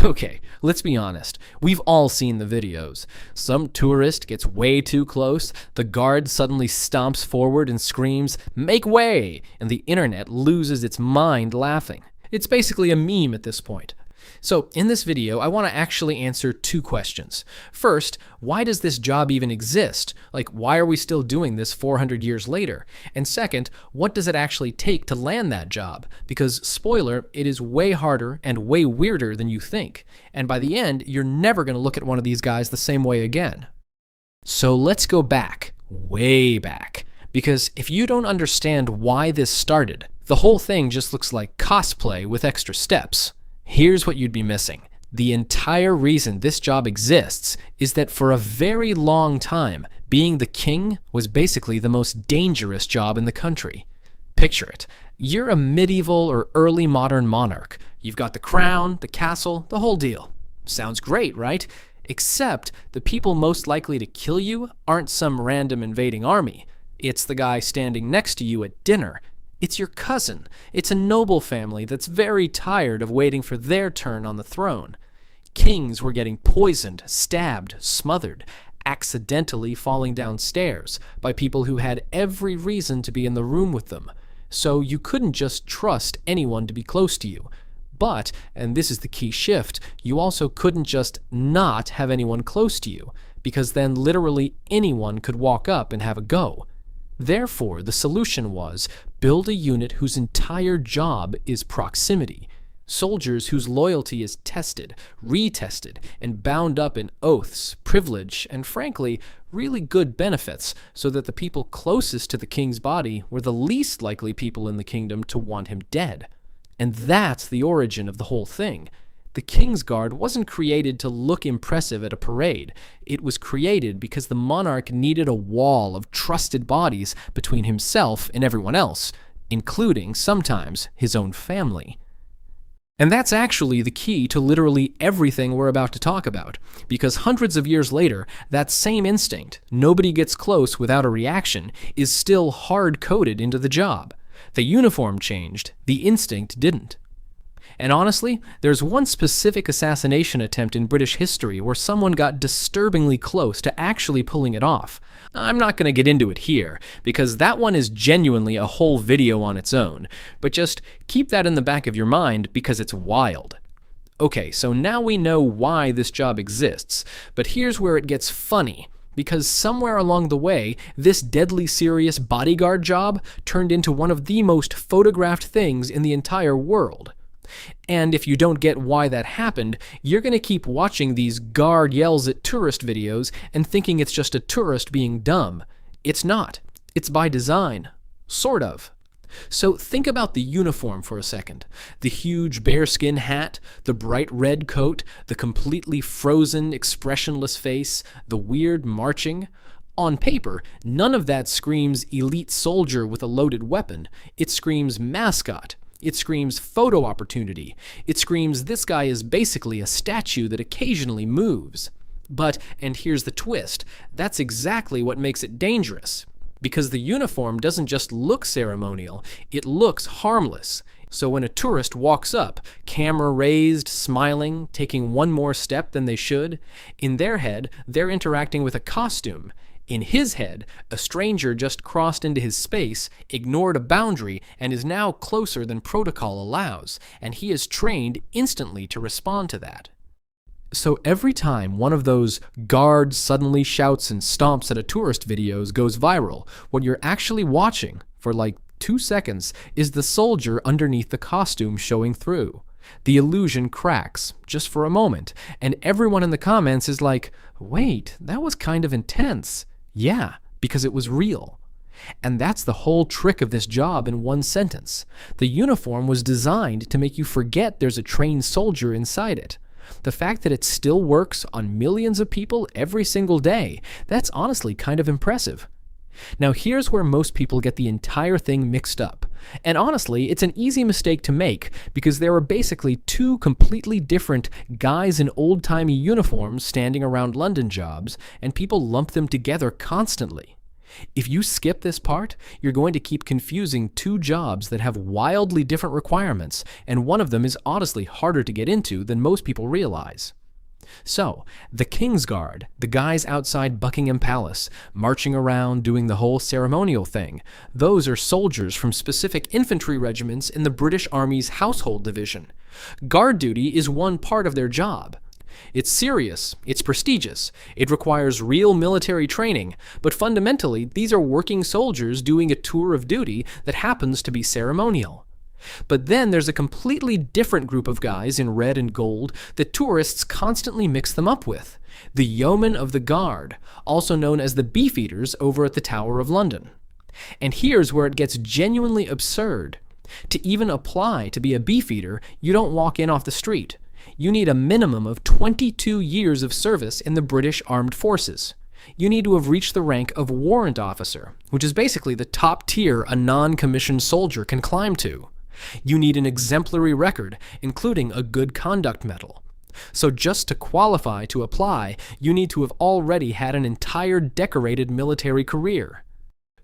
Okay, let's be honest. We've all seen the videos. Some tourist gets way too close, the guard suddenly stomps forward and screams, "Make way!" and the internet loses its mind laughing. It's basically a meme at this point. So in this video, I want to actually answer two questions. First, why does this job even exist? Like, why are we still doing this 400 years later? And second, what does it actually take to land that job? Because, spoiler, it is way harder and way weirder than you think. And by the end, you're never going to look at one of these guys the same way again. So let's go back, way back. Because if you don't understand why this started, the whole thing just looks like cosplay with extra steps. Here's what you'd be missing. The entire reason this job exists is that for a very long time, being the king was basically the most dangerous job in the country. Picture it. You're a medieval or early modern monarch. You've got the crown, the castle, the whole deal. Sounds great, right? Except the people most likely to kill you aren't some random invading army. It's the guy standing next to you at dinner. It's your cousin. It's a noble family that's very tired of waiting for their turn on the throne. Kings were getting poisoned, stabbed, smothered, accidentally falling downstairs by people who had every reason to be in the room with them. So you couldn't just trust anyone to be close to you. But, and this is the key shift, you also couldn't just not have anyone close to you, because then literally anyone could walk up and have a go. Therefore, the solution was build a unit whose entire job is proximity. Soldiers whose loyalty is tested, retested, and bound up in oaths, privilege, and frankly, really good benefits, so that the people closest to the king's body were the least likely people in the kingdom to want him dead. And that's the origin of the whole thing. The King's Guard wasn't created to look impressive at a parade. It was created because the monarch needed a wall of trusted bodies between himself and everyone else, including, sometimes, his own family. And that's actually the key to literally everything we're about to talk about, because hundreds of years later, that same instinct, nobody gets close without a reaction, is still hard-coded into the job. The uniform changed, the instinct didn't. And honestly, there's one specific assassination attempt in British history where someone got disturbingly close to actually pulling it off. I'm not going to get into it here, because that one is genuinely a whole video on its own, but just keep that in the back of your mind because it's wild. Okay, so now we know why this job exists, but here's where it gets funny. Because somewhere along the way, this deadly serious bodyguard job turned into one of the most photographed things in the entire world. And if you don't get why that happened, you're going to keep watching these guard yells at tourist videos and thinking it's just a tourist being dumb. It's not. It's by design. Sort of. So think about the uniform for a second. The huge bearskin hat, the bright red coat, the completely frozen, expressionless face, the weird marching. On paper, none of that screams elite soldier with a loaded weapon. It screams mascot. It screams photo opportunity. It screams this guy is basically a statue that occasionally moves. But, and here's the twist, that's exactly what makes it dangerous. Because the uniform doesn't just look ceremonial, it looks harmless. So when a tourist walks up, camera raised, smiling, taking one more step than they should, in their head, they're interacting with a costume. In his head, a stranger just crossed into his space, ignored a boundary, and is now closer than protocol allows, and he is trained instantly to respond to that. So every time one of those guard suddenly shouts and stomps at a tourist videos goes viral, what you're actually watching, for like 2 seconds, is the soldier underneath the costume showing through. The illusion cracks, just for a moment, and everyone in the comments is like, wait, that was kind of intense. Yeah, because it was real. And that's the whole trick of this job in one sentence. The uniform was designed to make you forget there's a trained soldier inside it. The fact that it still works on millions of people every single day, that's honestly kind of impressive. Now here's where most people get the entire thing mixed up. And honestly, it's an easy mistake to make because there are basically two completely different guys in old-timey uniforms standing around London jobs, and people lump them together constantly. If you skip this part, you're going to keep confusing two jobs that have wildly different requirements, and one of them is honestly harder to get into than most people realize. So, the King's Guard, the guys outside Buckingham Palace, marching around doing the whole ceremonial thing, those are soldiers from specific infantry regiments in the British Army's Household Division. Guard duty is one part of their job. It's serious, it's prestigious, it requires real military training, but fundamentally, these are working soldiers doing a tour of duty that happens to be ceremonial. But then there's a completely different group of guys in red and gold that tourists constantly mix them up with. The Yeoman of the Guard, also known as the Beefeaters over at the Tower of London. And here's where it gets genuinely absurd. To even apply to be a Beefeater, you don't walk in off the street. You need a minimum of 22 years of service in the British Armed Forces. You need to have reached the rank of warrant officer, which is basically the top tier a non-commissioned soldier can climb to. You need an exemplary record, including a good conduct medal. So just to qualify to apply, you need to have already had an entire decorated military career.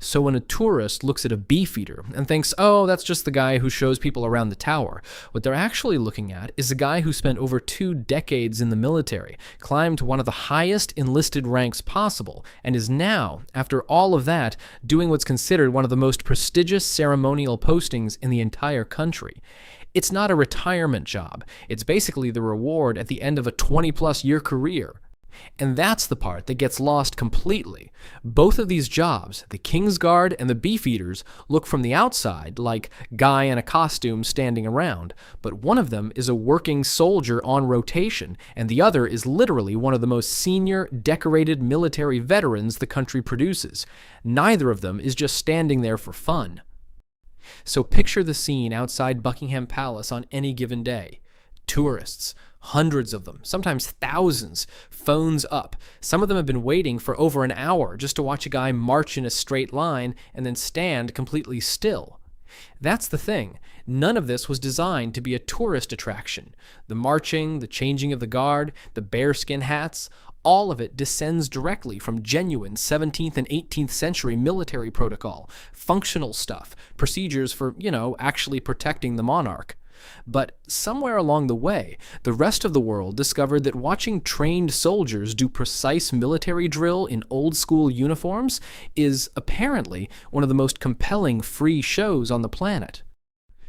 So when a tourist looks at a Beefeater and thinks, oh, that's just the guy who shows people around the tower, what they're actually looking at is a guy who spent over 2 decades in the military, climbed to one of the highest enlisted ranks possible, and is now, after all of that, doing what's considered one of the most prestigious ceremonial postings in the entire country. It's not a retirement job. It's basically the reward at the end of a 20-plus year career. And that's the part that gets lost completely. Both of these jobs, the King's Guard and the Beefeaters, look from the outside like guy in a costume standing around, but one of them is a working soldier on rotation, and the other is literally one of the most senior, decorated military veterans the country produces. Neither of them is just standing there for fun. So picture the scene outside Buckingham Palace on any given day. Tourists, hundreds of them, sometimes thousands, phones up. Some of them have been waiting for over an hour just to watch a guy march in a straight line and then stand completely still. That's the thing. None of this was designed to be a tourist attraction. The marching, the changing of the guard, the bearskin hats, all of it descends directly from genuine 17th and 18th century military protocol, functional stuff, procedures for, actually protecting the monarch. But somewhere along the way, the rest of the world discovered that watching trained soldiers do precise military drill in old-school uniforms is apparently one of the most compelling free shows on the planet.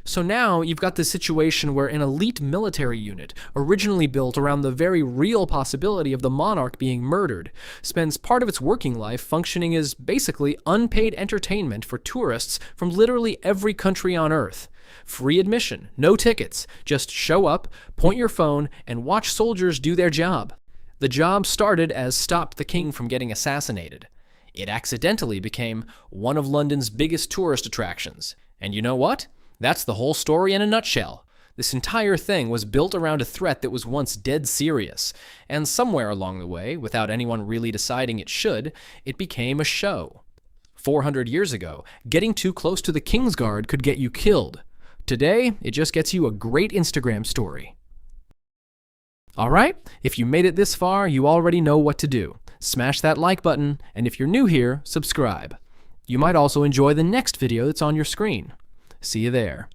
So now you've got this situation where an elite military unit, originally built around the very real possibility of the monarch being murdered, spends part of its working life functioning as basically unpaid entertainment for tourists from literally every country on Earth. Free admission, no tickets, just show up, point your phone, and watch soldiers do their job. The job started as Stop the King from Getting Assassinated. It accidentally became one of London's biggest tourist attractions. And you know what? That's the whole story in a nutshell. This entire thing was built around a threat that was once dead serious, and somewhere along the way, without anyone really deciding it should, it became a show. 400 years ago, getting too close to the King's Guard could get you killed. Today, it just gets you a great Instagram story. Alright, if you made it this far, you already know what to do. Smash that like button, and if you're new here, subscribe. You might also enjoy the next video that's on your screen. See you there.